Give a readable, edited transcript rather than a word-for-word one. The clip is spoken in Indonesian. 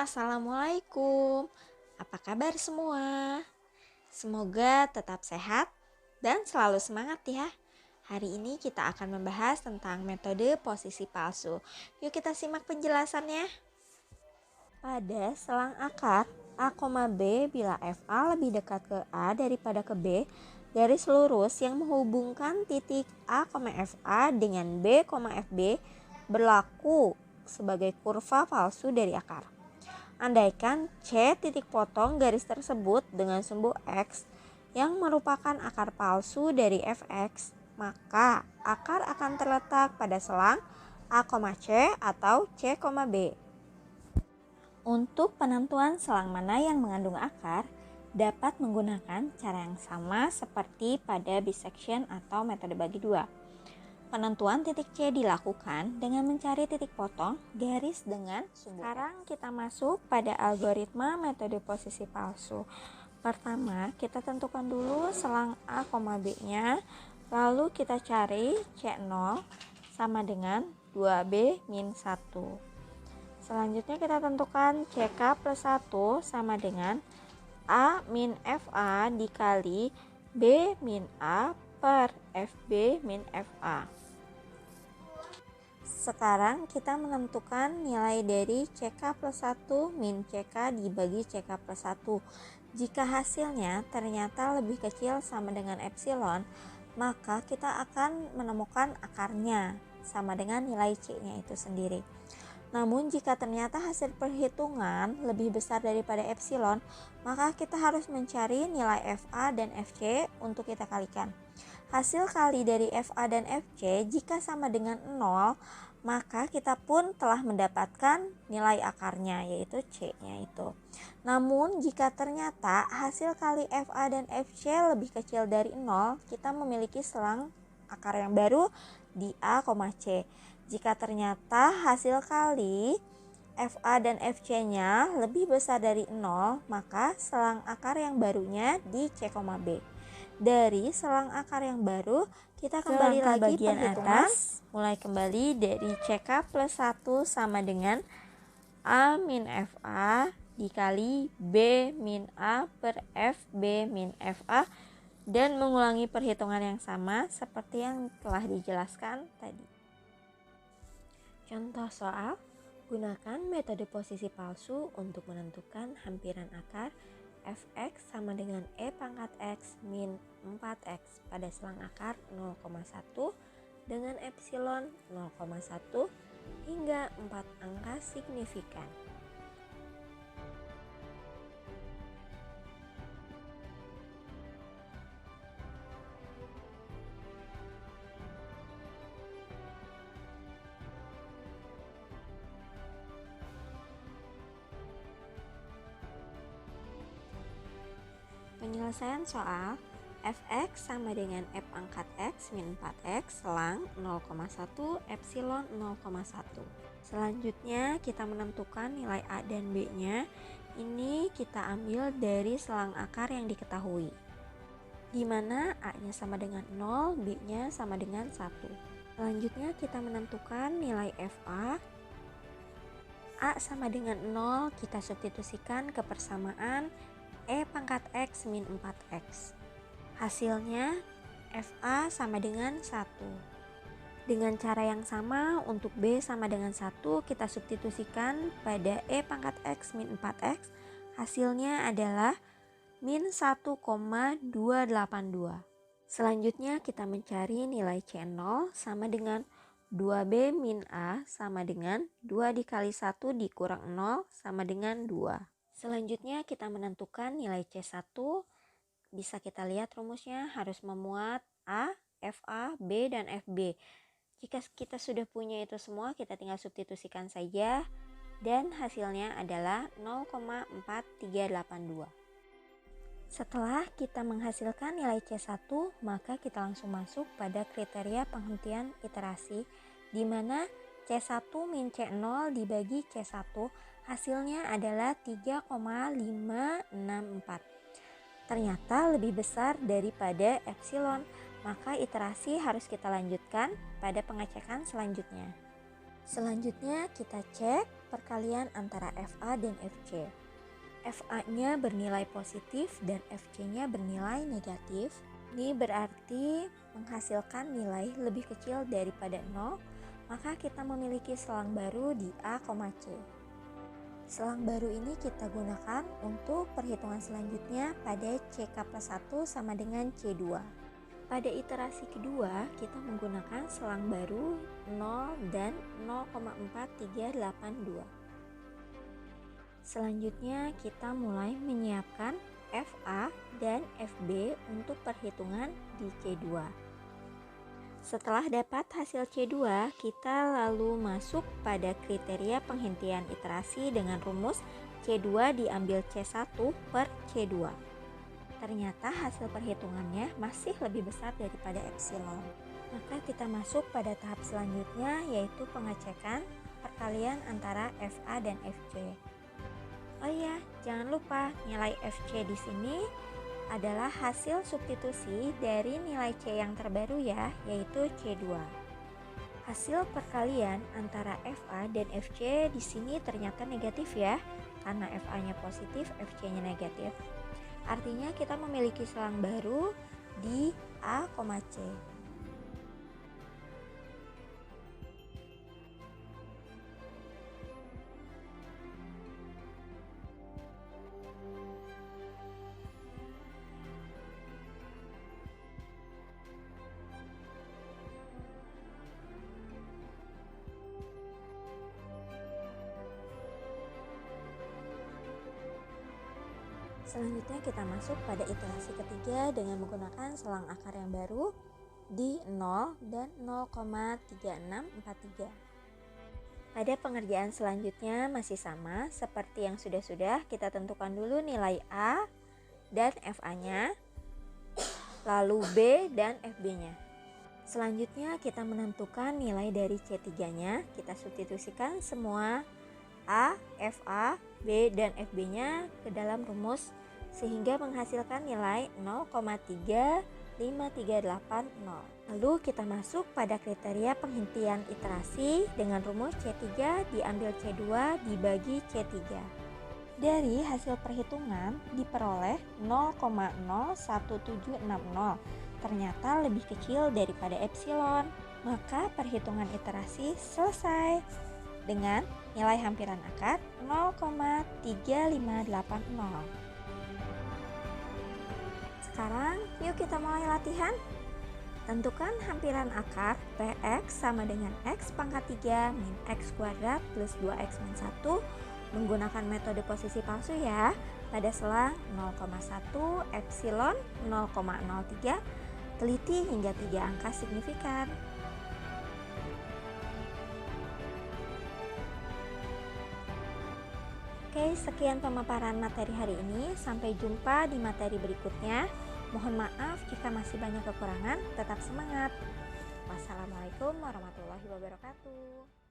Assalamualaikum. Apa kabar semua? Semoga tetap sehat dan selalu semangat ya. Hari ini kita akan membahas tentang metode posisi palsu. Yuk kita simak penjelasannya. Pada selang akar A, B bila FA lebih dekat ke A daripada ke B, garis lurus yang menghubungkan titik A, FA dengan B, FB berlaku sebagai kurva palsu dari akar. Andaikan C titik potong garis tersebut dengan sumbu X yang merupakan akar palsu dari Fx, maka akar akan terletak pada selang A, C atau C, B. Untuk penentuan selang mana yang mengandung akar, dapat menggunakan cara yang sama seperti pada bisection atau metode bagi dua. Penentuan titik C dilakukan dengan mencari titik potong garis dengan sumbu. Sekarang kita masuk pada algoritma metode posisi palsu. Pertama, kita tentukan dulu selang A, B-nya, lalu kita cari C0 sama dengan 2B min 1. Selanjutnya kita tentukan CK plus 1 sama dengan A min FA dikali B min A per FB min FA. Sekarang kita menentukan nilai dari CK plus 1 min CK dibagi CK plus 1. Jika hasilnya ternyata lebih kecil sama dengan epsilon, maka kita akan menemukan akarnya sama dengan nilai C-nya itu sendiri. Namun jika ternyata hasil perhitungan lebih besar daripada epsilon, maka kita harus mencari nilai FA dan FC untuk kita kalikan. Hasil kali dari FA dan FC jika sama dengan 0, maka kita pun telah mendapatkan nilai akarnya, yaitu C-nya itu. Namun jika ternyata hasil kali FA dan FC lebih kecil dari 0, kita memiliki selang akar yang baru di A, C. Jika ternyata hasil kali FA dan FC-nya lebih besar dari 0, maka selang akar yang barunya di C, B. Dari selang akar yang baru, kita kembali lagi bagian atas, mulai kembali dari CK plus 1 sama dengan A min FA dikali B min A per FB min FA, dan mengulangi perhitungan yang sama seperti yang telah dijelaskan tadi. Contoh soal, gunakan metode posisi palsu untuk menentukan hampiran akar Fx sama dengan E pangkat X min 4X pada selang akar 0,1 dengan epsilon 0,1 hingga 4 angka signifikan. Penyelesaian soal, Fx sama dengan E pangkat X min 4X selang 0,1 epsilon 0,1. Selanjutnya kita menentukan nilai A dan B-nya. Ini kita ambil dari selang akar yang diketahui, di mana A-nya sama dengan 0, B-nya sama dengan 1. Selanjutnya kita menentukan nilai FA. A sama dengan 0 kita substitusikan ke persamaan E pangkat X min 4X. Hasilnya FA sama dengan 1. Dengan cara yang sama, untuk B sama dengan 1 kita substitusikan pada E pangkat X min 4X. Hasilnya adalah min 1,282. Selanjutnya kita mencari nilai C0 sama dengan 2B min A sama dengan 2 dikali 1 dikurang 0 sama dengan 2. Selanjutnya kita menentukan nilai C1. Bisa kita lihat rumusnya harus memuat A, FA, B, dan FB. Jika kita sudah punya itu semua, kita tinggal substitusikan saja dan hasilnya adalah 0,4382. Setelah kita menghasilkan nilai C1, maka kita langsung masuk pada kriteria penghentian iterasi, di mana C1 min C0 dibagi C1 hasilnya adalah 3,564. Ternyata lebih besar daripada epsilon, maka iterasi harus kita lanjutkan pada pengecekan selanjutnya. Selanjutnya kita cek perkalian antara FA dan FC. FA-nya bernilai positif dan FC-nya bernilai negatif. Ini berarti menghasilkan nilai lebih kecil daripada 0, maka kita memiliki selang baru di A, C. Selang baru ini kita gunakan untuk perhitungan selanjutnya pada CK+1 sama dengan C2. Pada iterasi kedua, kita menggunakan selang baru 0 dan 0,4382. Selanjutnya kita mulai menyiapkan FA dan FB untuk perhitungan di C2. Setelah dapat hasil C2, kita lalu masuk pada kriteria penghentian iterasi dengan rumus C2 diambil C1 per C2. Ternyata hasil perhitungannya masih lebih besar daripada epsilon. Maka kita masuk pada tahap selanjutnya, yaitu pengecekan perkalian antara FA dan FC. Oh iya, jangan lupa nilai FC di sini adalah hasil substitusi dari nilai C yang terbaru ya, yaitu C2. Hasil perkalian antara FA dan FC di sini ternyata negatif ya, karena FA-nya positif, FC-nya negatif. Artinya kita memiliki selang baru di A, C. Selanjutnya kita masuk pada iterasi ketiga dengan menggunakan selang akar yang baru di 0 dan 0,3643. Pada pengerjaan selanjutnya masih sama seperti yang sudah-sudah, kita tentukan dulu nilai A dan FA-nya, lalu B dan FB-nya. Selanjutnya kita menentukan nilai dari C3-nya, kita substitusikan semua A, FA, B, dan FB-nya ke dalam rumus sehingga menghasilkan nilai 0,35380. Lalu kita masuk pada kriteria penghentian iterasi dengan rumus C3 diambil C2 dibagi C3. Dari hasil perhitungan diperoleh 0,01760. Ternyata lebih kecil daripada epsilon. Maka perhitungan iterasi selesai dengan nilai hampiran akar 0,3580. Sekarang yuk kita mulai latihan. Tentukan hampiran akar Px sama dengan X pangkat 3 min X kuadrat plus 2X min 1 menggunakan metode posisi palsu ya, pada selang 0,1 epsilon 0,03, teliti hingga 3 angka signifikan. Oke, sekian pemaparan materi hari ini. Sampai jumpa di materi berikutnya. Mohon maaf jika masih banyak kekurangan. Tetap semangat. Wassalamualaikum warahmatullahi wabarakatuh.